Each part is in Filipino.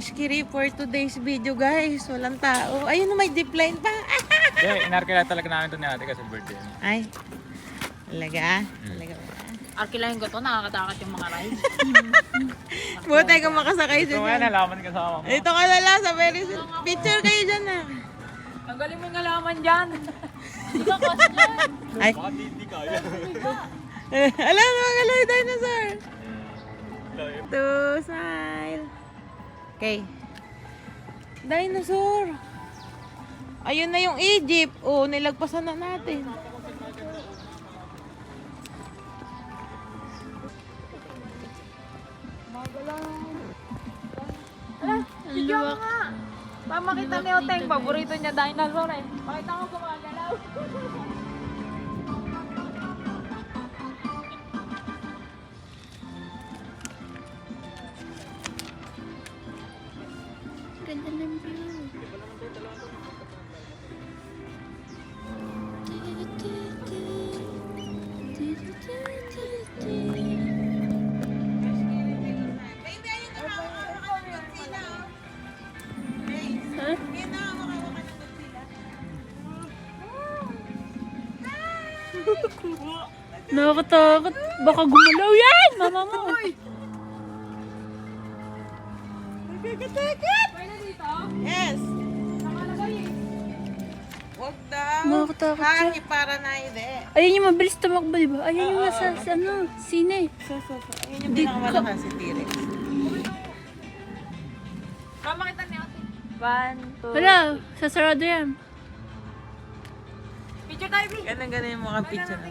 Kiri for today's video, guys. Walang tao. Ayun, may zipline pa. Hindi, inarkila talaga namin ito ni ate kasi birthday. Ay, talaga? Talaga ba? Arkilahin ko to, nakakatakot yung mga rides. Buti kung makasakay Ito nga, dyan. nalaman kasama mo. Ito ka na lang sa very picture kayo dyan na. Tanggalin mo yung alaman dyan. Ito kasi dyan. Ay, Baka hindi kaya. alam mo, galay dinosaur. To smile. Okay. Dinosaur. Ayun na yung Egypt. Oh, nilagpasan na natin. Video mo nga. Para makita ni Oteng, paborito niya dinosaur eh. Pakita ko gumagalaw. Ganda ng view. Nakakatakot. Baka gumalaw yan, mama mo. Nagkakatakot. Pwede dito? Yes. Nakalagay eh. Huwag daw. Nakakatakot siya. Hangi para na hindi. Ayun yung mabilis tumakbo, di ba? Ayun yung nasa sine. Ayun yung pinakamalakas si T-Rex. Para makita ni Oteng. Wala, sasarado yan. Picture tayo, Bi. Ganun yung mga picture na.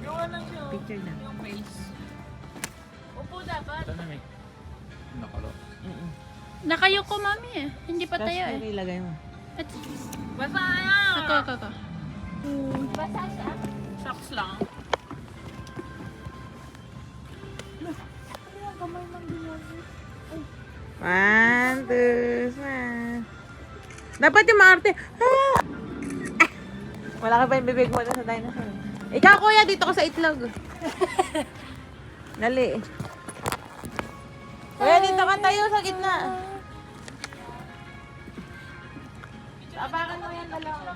Yung ano siya. Picture na. Yung face. Upo dapat. Ito na may. Nakalo. Nakayo ko, mami eh. Hindi pa Tapos tayo eh. ilagay mo. At, Basta yan. ako. Basta siya. Socks lang. One, two, smile. Dapat yung maarte. Ah! Wala ka pa yung bibig mo na sa dinosaur. Ikaw, kuya, dito ka sa itlog. Dali. Kuya, dito ka tayo sa gitna. Apakan mo yan dalawa.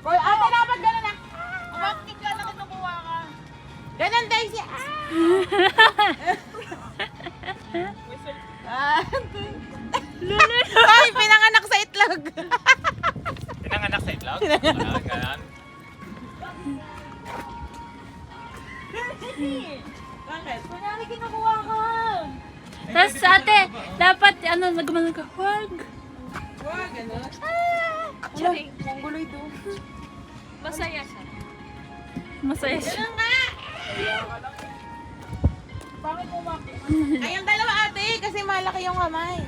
Kuya, ate, dapat gano'n na. Bakit ka na kinukuha ka? Ganon tayo siya. Ay, pinanganak sa itlog. Pinanganak sa itlog? Ganun. Bakit? Kunyari kinukuha ka. Tapos ate, dapat nagumano ka. Huwag. Wag, gano'n. Charing, mongoloid to. Masaya siya. Masaya siya. Ganun nga. Bakit mo Kayong dalawa, ate, kasi malaki yung kamay.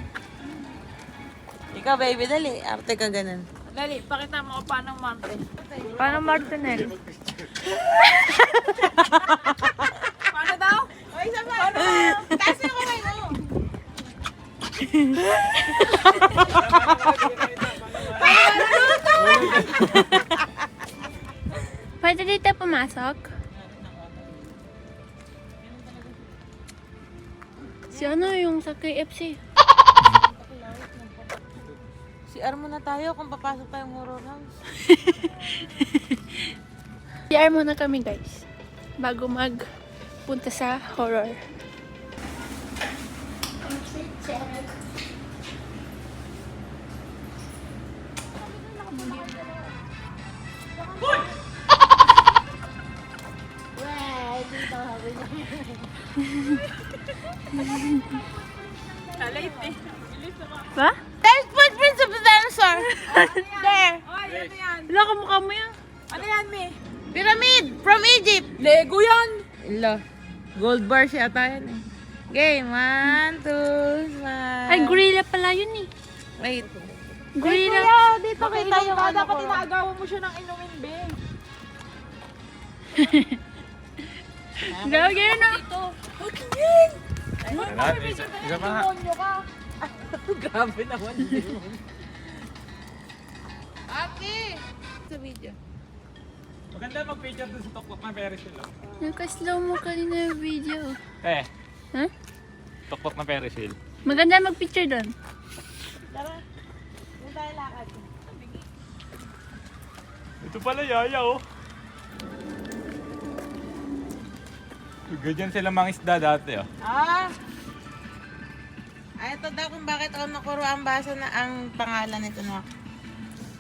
Ikaw, baby, dali. Arte ka ganun. Dali, pakita mo kung paano Marte. Paano Martinel? Paano daw? O, isa pa. Taas yung kamay mo. Pwede dito pumasok? Si ano yung sa KFC? CR muna tayo kung papasok tayong horror house. CR muna kami guys. Bago magpunta sa horror. Late eh. Ba? There's footprints of the dinosaur. There. Oy, ano yan? Wala ka mukha mo yan. Ano yan, Mi? Pyramid from Egypt. Lego yan! Ilo. Gold bar siya ata yan eh. Game, 1, 2, 5. Ay, gorilla pala yun eh. Wait. Gorilla. Dito Kita yung ka, dapat inaagawan mo siya ng inumin, Be. Gawin yun na. Kailangan, isa pa nga. Demonyo ka. Grabe naman. Ate! Sa video. Maganda mag-picture dun sa tuktok ng Ferris wheel. Naka-slow mo kanina yung video. Eh, Ha? tuktok ng Ferris wheel. Maganda mag-picture doon. Tara. Doon tayo lakad. Ito pala yaya oh. Ganyan sila mga isda dati oh. Ah! Ay, ito daw kung bakit ako nakuro ang basa na ang pangalan nito na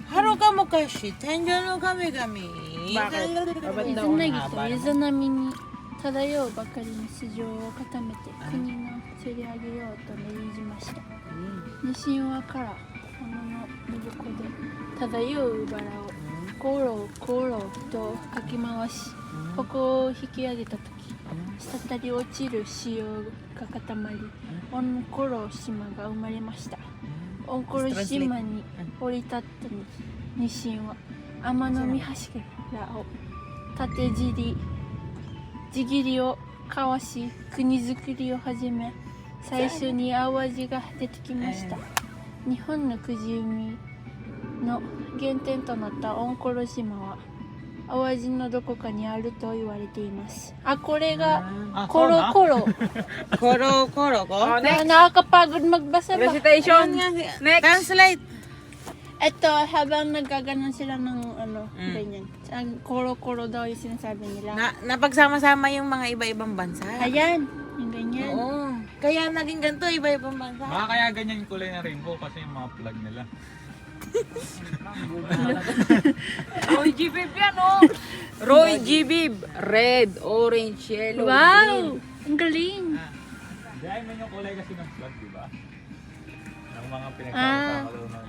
Haruka Mukashi, Tenjo no Kami-Kami. Bakit? Ba't daw 水なぎ ang と haba? 水波に漂うばかりの市場を固めて国の釣り上げようと命じました。西岩から浜のどこで漂うバラをコロコロとかき回し、こを引き上げた時、滴り落ちる潮が固まり、オンコロ島が生まれました。オンコロ島に降り立ったニシンは天の見柱を縦地切りを交わし国づくりを始め、最初に淡路が出てきました。日本の久慈海の原点となったオンコロ島は淡路のどこかにあると言われています。あ、これがコロコロ。 Koro ko? Nakakapagod magbasa ba? Recitation. Next. Translate. Ito, habang nagkaganon sila ng ganyan. Ang koro-koro daw yung sinasabi nila. Napagsama-sama yung mga iba-ibang bansa. Ayan, yung ganyan. Oo. Kaya naging ganito, iba-ibang bansa. Baka kaya ganyan yung kulay ng rainbow kasi yung mga flag nila. Roy G. Bib yan, oh. Roy G. Bib. Red, orange, yellow, green. Wow! Ang galing! Hindi, I mean yung kulay kasi ng flag, di ba? Ng mga pinagsama-sama daw ng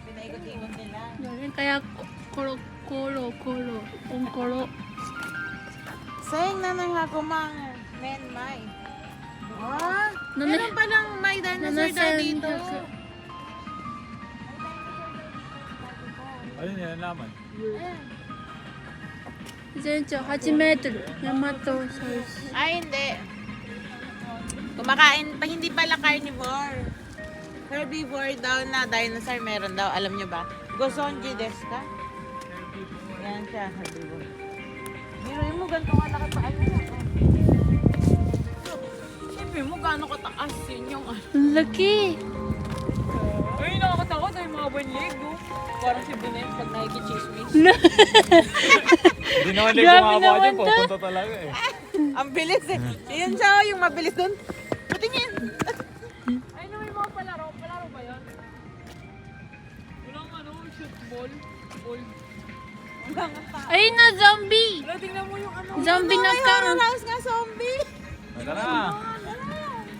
Pinaikot-ikot nila. Galing, kaya koro-koro-koro. Ang koro. Sayang na nang hakumang men-may. Ah, Nana- meron palang may dinosaur daw dito. Ayun, yan ang laman. 全長8メートル。ヤマトサウルス。 Ay, hindi. Kumakain pa, hindi pala carnivore. Herbivore daw na dinosaur meron daw, alam nyo ba? Gosonji desu ka? Yan siya, herbivore. Meron mo, ganito ka laki pa. Siyempre mo, gaano kataas yun yung ano. Ang laki! Ay, nakakatakot ay mga banlig, oh. Parang si Binem pag nakikichismis. Hindi naman din Grabe kumakawa naman dyan, pupunta talaga eh. Ang bilis eh. Yun siya, oh, yung mabilis dun. Patingin. Ay, no, may mga palaro. Palaro ba yan? Walang ano, shoot ball. Ball. Ayun na, zombie! Wala, tingnan mo yung ano. Zombie na Ay, ka! horror house nga, zombie. Tara!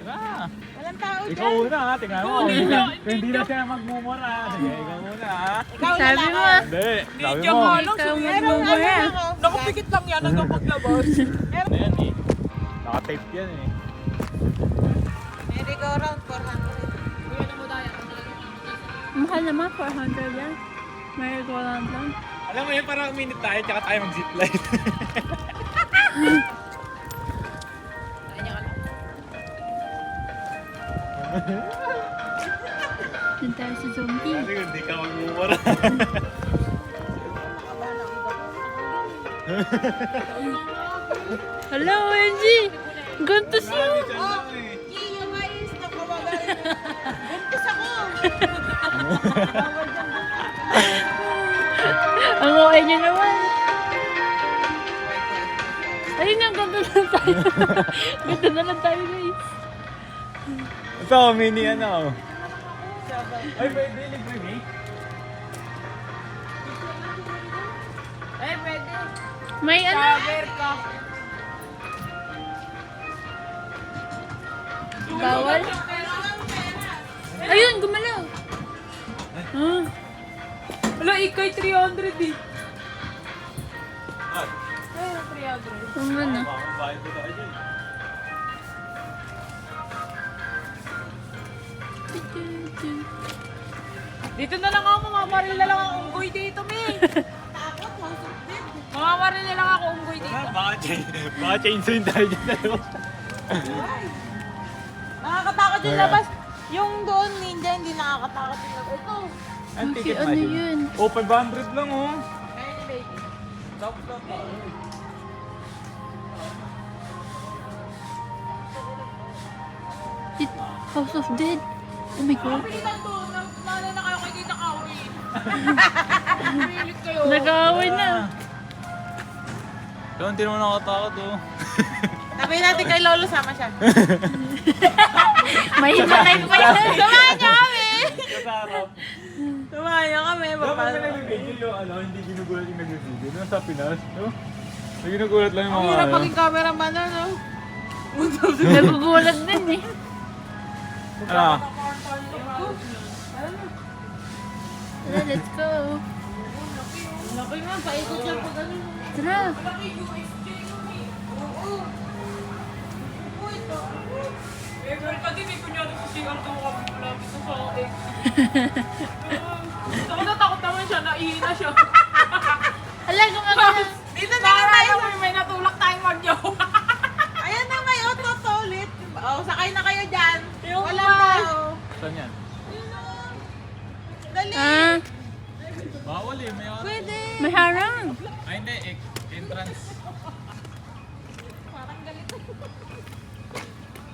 Tara! Walang tao Ikaw dyan. una ha, tingnan mo. Hindi na siya magmumura ha. Sige, ikaw muna ha. Ikaw na Sabi lang. mo, Hindi, sabi Diyan mo. nga lang. ikaw Meron magmumura. ako. Nakapikit lang yan hanggang paglabas. Ano yan eh. Naka-tape yan eh. Merry-go-round, 400. Kuya na mo tayo. Mahal naman, 400 yan. Merry-go-round lang. Alam mo yun, parang minute tayo, tsaka tayo mag-zipline. Doon tayo sa zombie. Kasi hindi ka magmumura. Hello, OMG! Ganto siya! Kiyo guys, nakawagan. Buntis ako. Ang okay niyo naman. Ayun nga, ganda na tayo. Ganda na lang tayo, guys. Ito, mini ano. Ay, pwede libre eh. Eh, pwede. May ano? Cover ka. Bawal? Ayun, gumalaw. Ah, Wala, ikay 300 eh. Ah, Ay, 300. kung ano. makakabayad ko tayo dyan. Dito na lang ako, mamamaril na lang ako unggoy dito, me. Mamamaril na lang ako unggoy dito. Baka chainsaw tayo dyan. Nakakatakot yung labas. Yung doon ninja, hindi nakakatakot yung labas. Ito. Ang Okay, ticket ano na dyan. yun? Oh, 500 lang oh. Kaya ni baby. Stop. House of Dead. Oh my God. Pilitan to. Mana na kayo kay Tita Kawi. Pilit kayo. Nag-aaway na. Pero hindi naman nakatakot oh. Sabihin natin kay Lolo, sama siya. May himatay pa yan. Samahan niyo kami! Kasarap. Samahan niyo kami. Dapat Papasok. na nagbibideo yung hindi ginugulat yung nagbibideo. No, sa Pinas, no? Ginugulat lang yung Ang mga hirap maging cameraman na, no? Nagugulat din eh. Ano? Let's go. Laki nga, paikot lang po ganun. Tara. Pati may kunyari sa CR daw kami malapit sa akin. Ako natakot naman siya, naihina siya. Ala, gumagana. Dito na nga tayo. May natulak tayong magyawa. Ayan na, may auto ulit. Oh, sakay na kayo dyan. Yung Walang ma- tao. Saan yan? Dali. Ah, Bawal eh, may ano. Pwede. may harang. Ay hindi, entrance.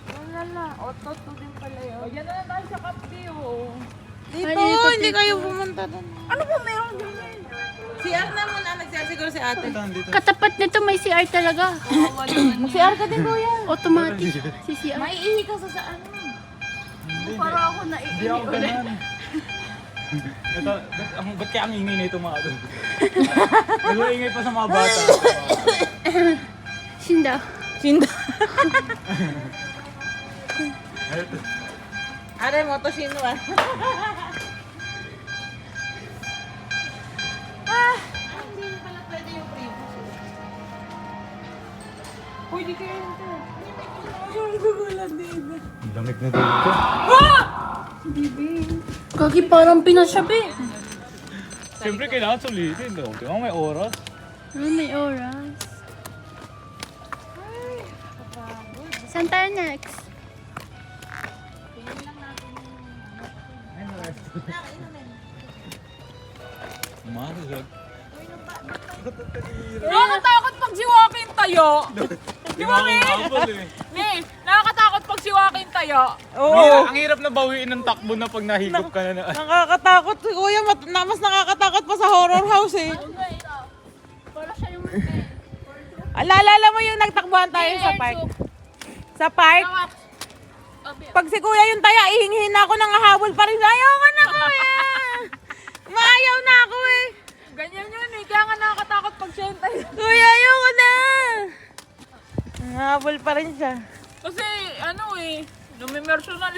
Wala na. Auto din pala yun. Yan na tayo sa Kapdi, oh. Dito, Ay, dito, hindi dito. kayo pumunta doon. Ano ba meron ganyan? Si R na muna, nagsasiguro si ate. Dito. Katapat nito may CR talaga. Si R ka din, kuya. Automatic. Si CR. Maiihi ka sa ano. Para ako Hindi naiinig ako ulit. ganun. Ito, ba't kaya ang ingay na ito mga doon? Nag-uingay pa sa mga bata. Shinda. Sinda. Ito. Are, motoshino ah. Hindi pala pwede yung previous. Pwede kayo ito. Yung gugulan din. Ang lamig na dito. Kagi parang pinasabi. Siyempre kailangan sulitin. Di ba may oras? Ah, may oras. Saan tayo next? Marisag. Nakakatakot pag si Joaquin tayo. Di ba eh. Ni, nakakatakot pag si Joaquin tayo. Oo. Ang hirap na bawiin ng takbo na pag nahigop ka na. Nakakatakot si kuya. Mas nakakatakot pa sa horror house eh. Para siya yung Alala mo yung nagtakbuhan tayo sa park? Sa park? Pag si kuya yung taya, ihinghin ako nang hahabol pa rin. Ayaw ka na kuya! Maayaw na ako eh. Ganyan yun eh. Kaya nga nakakatakot pag siya yung tayo. Kuya, ayaw ko na! Hahabol pa rin siya. Kasi ano eh, numimersonal.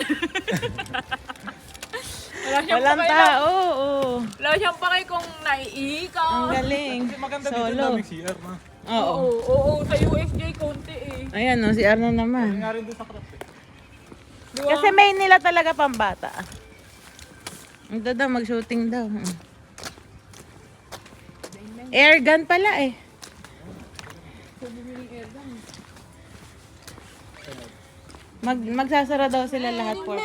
Wala siyang Walang pakay tao. Oo. Wala siyang pakay kung naiihi ka. Ang galing. Kasi maganda dito Solo. daming CR na. Oo. Oo, sa UFJ konti eh. Ayan o, si Arno naman. Nga rin doon sa craft eh. Di ba? Kasi may nila talaga pambata. Ito daw, mag-shooting daw. Air gun pala eh. Magsasara daw sila lahat for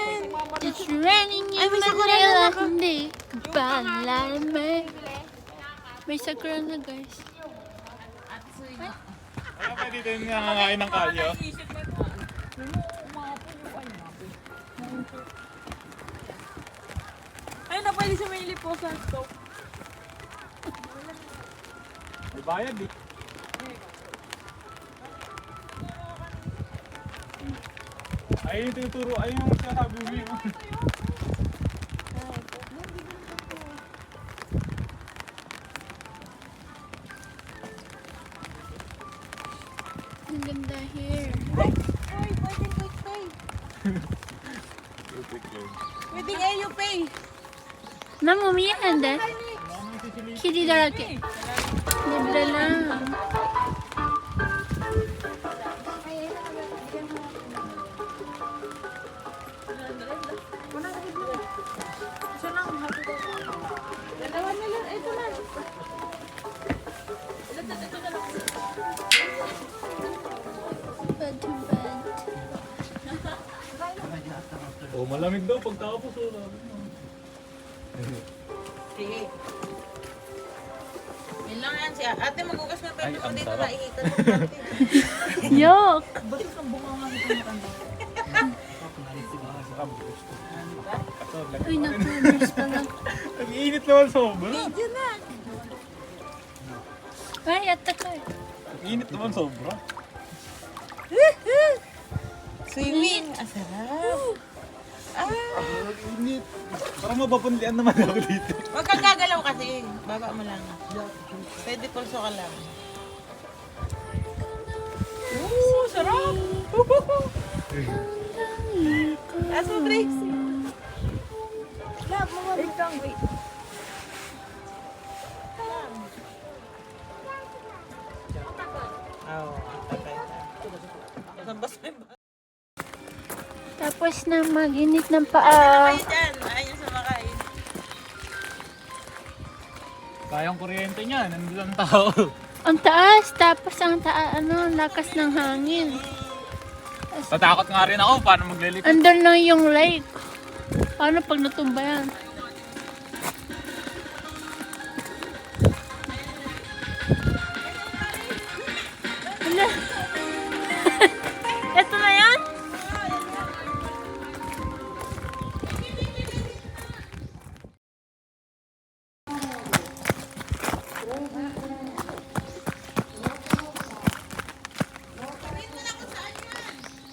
It's raining in Manila. Hindi. Balame. May sakura na guys. Kaya pa dito yung nangangain ng kalyo. Isip na ito. Umapon yung ano. Ay, na pwede sa may liposan stove. May bayad eh. Ayun yung tinuturo, ayun yung sinasabi mo yun. Ang ganda here. Pwedeng AU pay. 何も見えへんで。霧だらけ。リブレラン。 Dalawa na lang. Ito na. Bad to bad. Oh, malamig daw pagtapos. Sige. Yun lang yan. Si ate magugas ng pwede Ay, ko ang dito sarap. naihitan ng pati. Yuck! Bakit ang bunga nga nito matanda? Nakabus. Kaso, Uy, nag-progress pala. ang init naman sobra. Video na. Ay, atakay. Ang init naman sobra. Swimming. Ah, sarap. Ah. Ang init. Parang mapapunlian naman ako dito. Huwag kang gagalaw kasi. Baba mo lang. Pwede pulso ka lang. Sarap! Taas mo, Grace. Love, mga wait lang, wait. Tapos na mag-init ng Ano paa. kayo dyan? Ayaw sumakay. Kayang kuryente niya, nandun ang tao. Ang taas, tapos ang lakas ng hangin. Tatakot nga rin ako, paano maglilipad? Andun lang yung lake. Paano pag natumba yan? Hala. Ito na yan?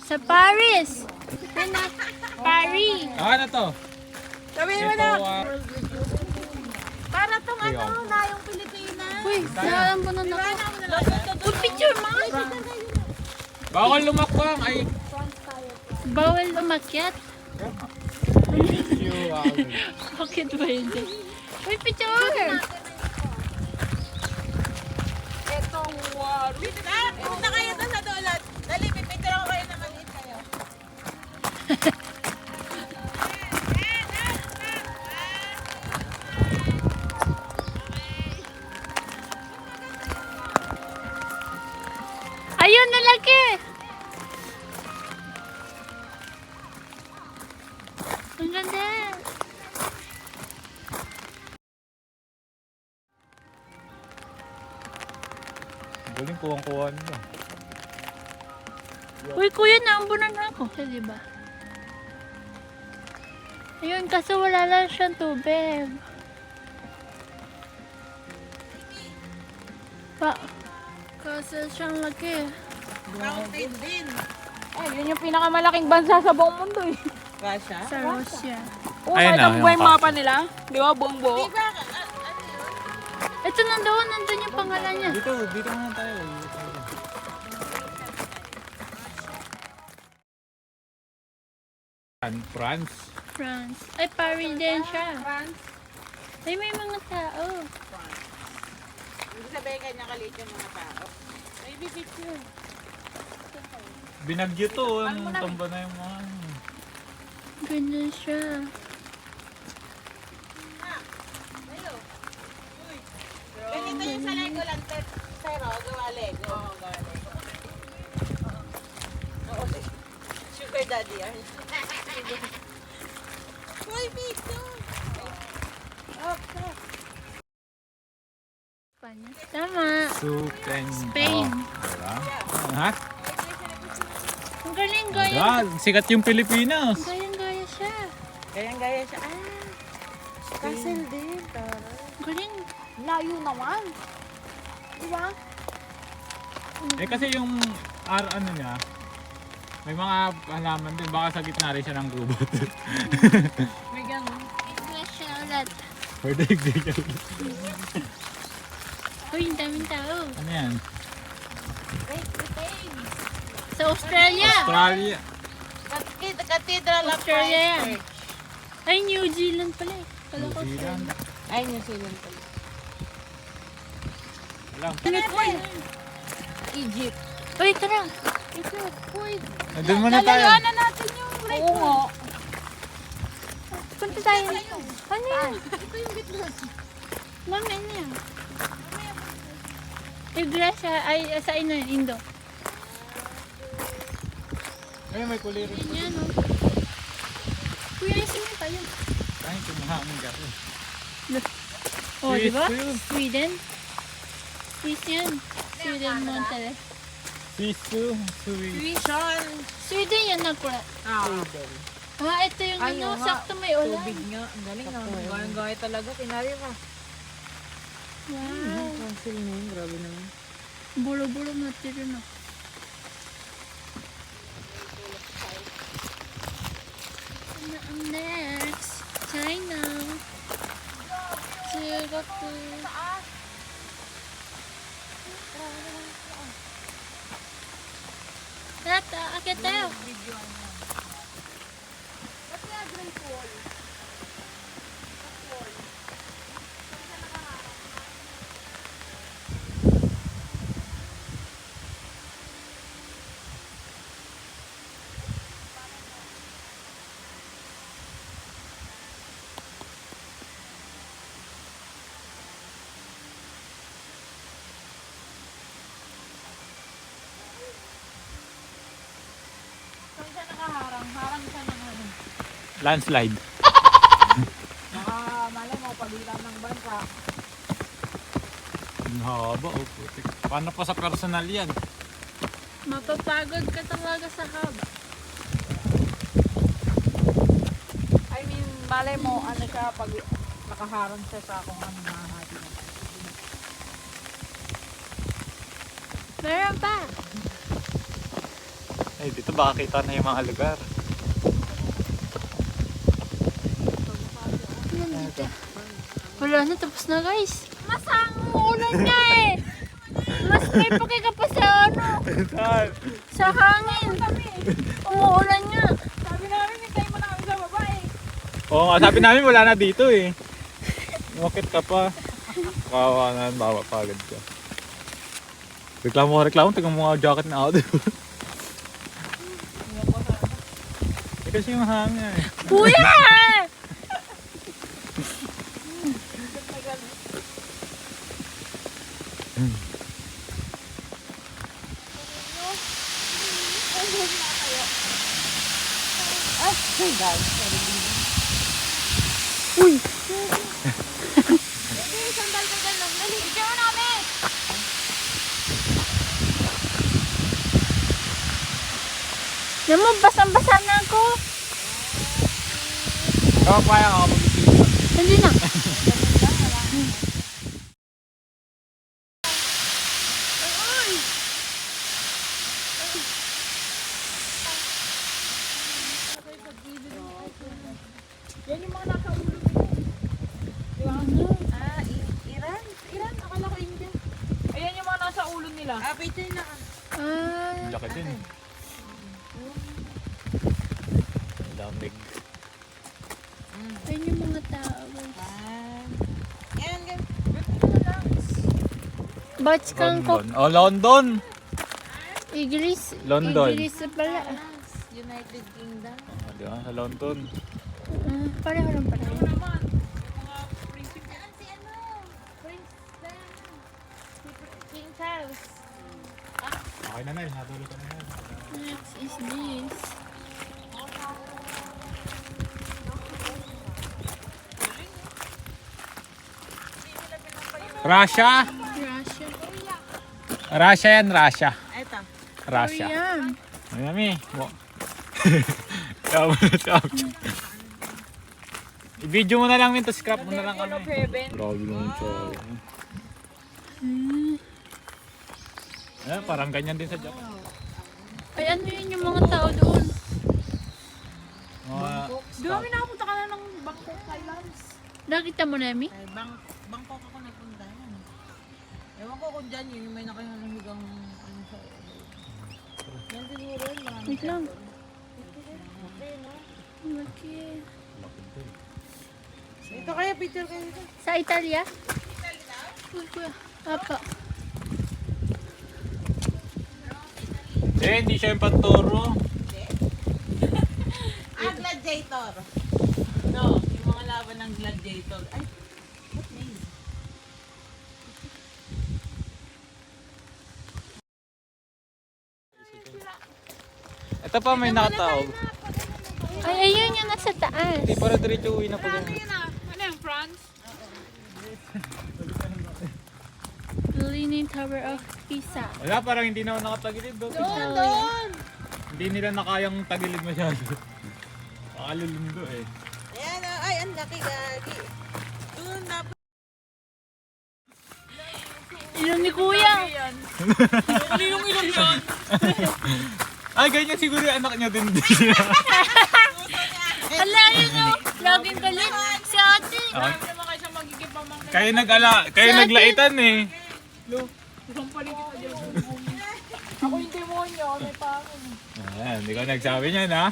Sa Paris. Paris. Ano to? Sabihin mo na. Para tong ano na yung Pilipinas. Uy, naalam mo na ako. Uy, picture mo. Bawal lumakwang, ay. Bawal umakyat. Video, Bakit ba hindi? Uy, picture! Etong war. Punta kayo doon sa dulat. Dali, pipicture ako kayo na maliit kayo. Ayun, nalaki! Ang ganda! Galing kuwang-kuwa nila. Uy, kuya, naambunan na ako. Siya, diba? Ayun, kaso wala lang siyang tubig. Kasi siyang laki. Mountain din. Ay, yun yung pinakamalaking bansa sa buong mundo eh. Russia? Sa Russia. Oo, Ayun kahit na, ang yung buhay mapa. mapa nila. Di ba, buong buo. Diba? Ito nandun yung pangalan niya. Dito muna tayo. France. France. Ay, Paris din siya. Ay, may mga tao. Hindi sabihin kanya kalit yung mga tao. May picture. Binagyo to, ang tamba na yung mga ano. Ganyan siya. Ganito yung sa Lego lang, pero gawa Lego. Oo, gawa Lego. Oo, sugar daddy yan. Uy, picture! Espanya. Tama. Spain. Diba? Ha? Ang galing, gaya. Ah, sikat yung Pilipinas. Gaya siya. Gayang-gaya siya. Ah, castle din. Ang galing. Layo naman. Di ba? Eh kasi yung ano niya, may mga halaman din. Baka sa gitna rin siya ng gubat. May ganun. English siya ulit. Pwede igdigan. Uy, ang daming tao. Ano yan? Sa Australia. Australia. Cathedral of Australia yan. Christ. Ay, New Zealand pala eh. Kala ko New Zealand. Australia. Ay, New Zealand pala. Alam. Egypt. Uy, tara. Doon muna tayo. Na natin yung right. Oo nga. Punta tayo. Ano yan? Ma'am, ano yan? Iglesia, ay, sa ino yun, Indo. Ay, may kuliro. Yan yan, oh. Kuya, isin mo tayo. Ay, kumahangin ka. Oh, di ba? Swiss. Sweden. Swiss yan. Sweden, Montale. Sisu, Swiss. Tuition. Sweden yan, nakulat. Ah. Ah, ito yung Ay, ano, oo nga. sakto may ulan. Tubig nga. Ang galing Sakto, ah. eh. Gaya-gaya talaga. Tinari ka. Wow. Cancel na yun, grabe naman. ボロボロになってるの。Next, China. 中国。やった、開けたよ。Saan siya nakaharang? Harang siya ng ano. Landslide. Baka malay mo, pagitan ng bansa. Ang haba, oh putik. Paano pa sa personal yan? Mapapagod ka talaga sa haba. I mean, malay mo, ano siya, pag nakaharang siya sa kung ano mahahati na. Meron pa. Ay, dito baka kita na yung mga lugar. Nandito. Wala na, tapos na guys. Masang ulan niya eh. Mas may pake ka pa sa ano. Sa hangin. Umuulan niya. Sabi namin, hintay mo na kami sa baba eh. Oo nga, sabi namin wala na dito eh. Bakit ka pa? Kawawa na, bawa pagod ka. Reklamo, tingnan mo nga jacket na ako. Eh, kasi yung hangin eh. Kuya! Hey guys, Sandal ka lang. Dali, ikaw namin. Naman, basang-basa na ako. Oo, kaya ako mag-video. Hindi na. Yan yung mga nasa ulo nila. Di ba? Ah, Iran? Iran? Akala ko India. Ayan yung mga nasa ulo nila. Ah, picture na ka. Ah, Laki din eh. Lamig. ayun yung mga tao. guys. Ah. Yan, yan. Batch kang ko. London. Oh, London! Iglis. London. Iglis pala. United Kingdom. Oh, di ba? Sa London. Pareho lang pala. Ano naman? Si ano? Prince King Charles. Okay na na, natulog ka na yan. Next is this. Russia! Russia. Russia yan, Russia. Eto. Russia. Korean. Ay, mami. Tama na, tama. I-video mo na lang yun, tapos scrap mo na lang Temple of kami. Heaven. Grabe naman siya. Eh, parang ganyan din sa Japan. Ay, ano yun yung mga tao doon? Mga Di ba may nakapunta ka na ng Bangkok Islands? Nakita mo na, Emi? Ay, Bangkok ako nagpunta yan. Ewan ko kung dyan yun, yung may nakahigang ano sa yan siguro yun. marami Wait lang. Okay, no? Laki. Ito kaya picture kayo dito. Sa Italia? Uy, kuya. Apa. eh, hindi siya yung pantoro. Ah, gladiator. No, yung mga laban ng gladiator. Ay, what name? Ito pa may nakataob. Ay, ayun yung nasa taas. Hindi, para diretso uwi na po ganun. Ano yung France? The Leaning Tower of Pisa. Wala, parang hindi na ako nakatagilid. Doon! Hindi nila nakayang tagilid masyado. Baka nakalulundo eh. Ayan, oh. Ay, ang laki gagi. Doon na. Ilong ni Kuya. Yung ilong yun. Ay, ganyan siguro yung anak niya din. Ala, yun o. Laging galit. Si ate. Ah, Naman kayo siya magiging pamangkin. kayo naglaitan eh. Isang paligid na dyan. Ako yung demonyo. May pangin. Ayan, hindi ko nagsabi niyan ha.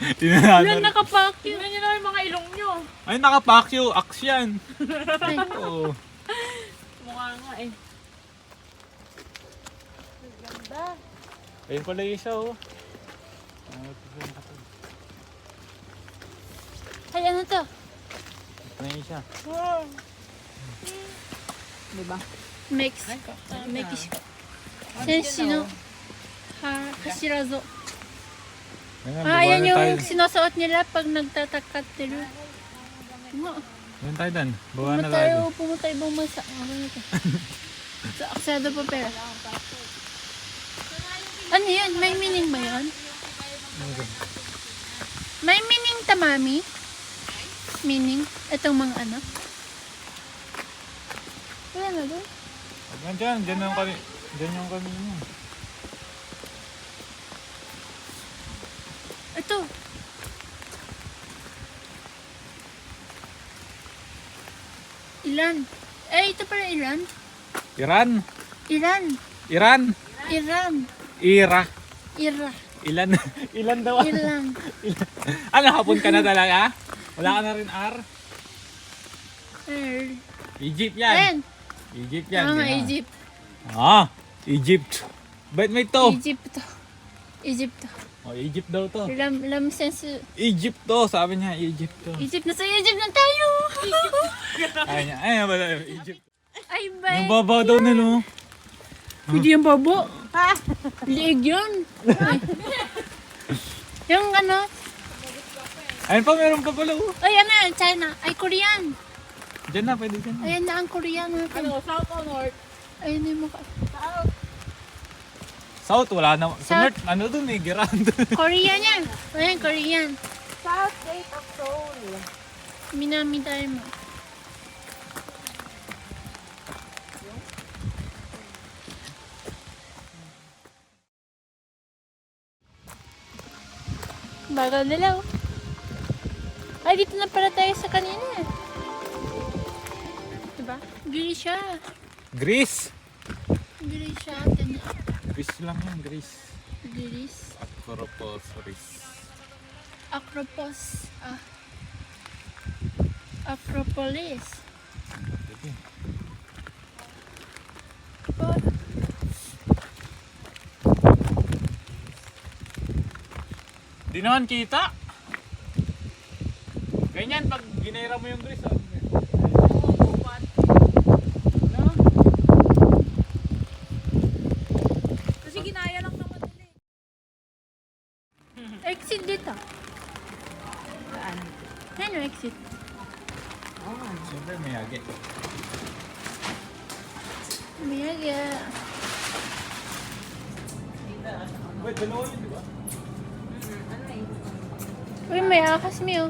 Wala Tinanalo. nakapakyo. Tingnan nyo na yung mga ilong nyo. Ay, nakapakyo. Axe yan. Oo. Mukha nga eh. Ganda. Ayun pala yung isa oh. Ay, ano to? Ito na yung isa. Diba? Mexico. Mexico. Senshi no Hashirazo. Ayan yung sinusuot nila pag nagtatakat-tiro. Ayun tayo dan. Bawa na tayo. Pumunta ibang bansa. Okay na to. Sa aksado pa pera. Ano yun? May meaning ba yun? May meaning tamami? Meaning? Itong mga ano? Wala na doon. Huwag dyan. Dyan yung kami. Dyan yung kami mo. Ito. Ilan? Ito pala Iran. Iran. Iran. Iran. Iran. Ira. Ira. Ilan. Ilan daw. Ilan. Ano, hapon ka na talaga? Wala ka na rin R? Egypt yan. Ayan. Egypt yan. Ah, yan. Egypt. Ah, Egypt. Ba't may to? Egypt to. Egypt to. Oh, Egypt daw to. Lam sense. Egypt to. Sabi niya, Egypt to. Egypt na sa Egypt na tayo. Ay niya, ay wala. Egypt. Ay, bye. Yung babaw daw na no. Hindi yung babo. Liig yun. Ay. Yung ano. Ayun pa, meron pa pala oh. Ay, ano yan? China. Ay, Korean. Diyan na, pwede dyan. Ayan na ang Korean natin. Ano, south or north? Ayun yung mukha. South, wala na. Sa South. North, ano dun eh, Giran dun. Korean yan. Ayan, Korean. South Gate of Seoul. Minami tayo mo. Bagal nila oh. Ay, dito na pala tayo sa kanina. Diba? Grisha. Greece. Grisha. Greece lang yan, Greece. Gris. Acropolis, Greece. Acropos. Acropolis. Pwede. Oh, Di naman kita. Ganyan, pag ginera mo yung Greece. Oh. No? Kasi ginaya lang naman nila eh. exit dito. Saan? Ano exit? Siyempre, may agi. Miyaga. Wait, dalawa yun, di ba? Uy, may akas mi oh.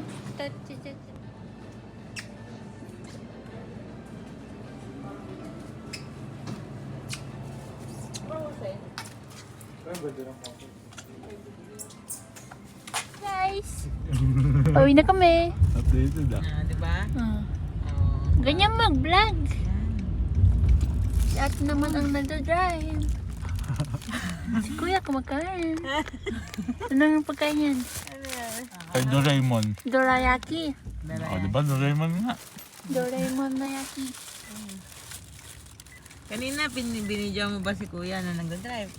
Guys! Uwi na kami. Updated ah. Ah, di ba? Ah. Oh. Ganyan mag-vlog. Si ate naman ang nagdadrive. Si kuya kumakain. Ano ang pagkain yan? Ay, Doraemon. Dorayaki. Oh, di ba? Doraemon nga. Doraemon na yaki. Kanina, binidyo mo ba si kuya na nag-drive?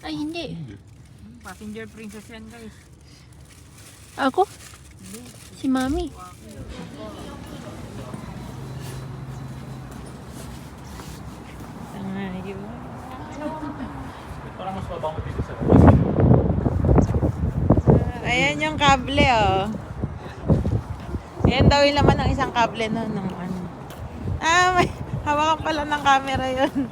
Ay, hindi. Passenger princess yan, guys. Ako? Si mami. Parang mas mabango dito sa Ayan yung kable, oh. Ayan daw yung laman ng isang kable no, nung ano. Ah, may hawakan pala ng camera yun.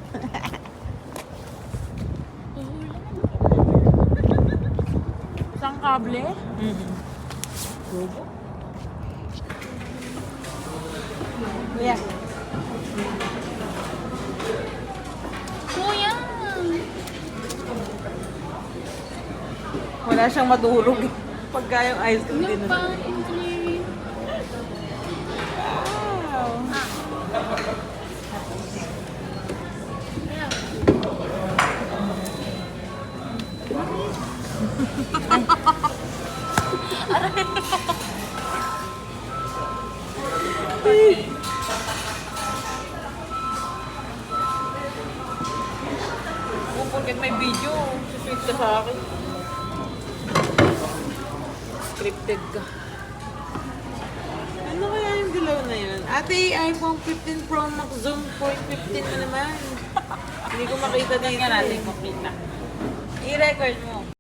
Isang kable? Yeah. Kuya! Wala siyang madurog eh. Pagka yung ice cream Ano din pa? Engineering. Wow. Kung porket may video, sweet ka sa akin. Scripted ka. Ano kaya yung dilaw na yun? Ate, iPhone 15 Pro Max Zoom Point 15 na naman. Hindi ko makita din Tingnan natin kung kita. I-record mo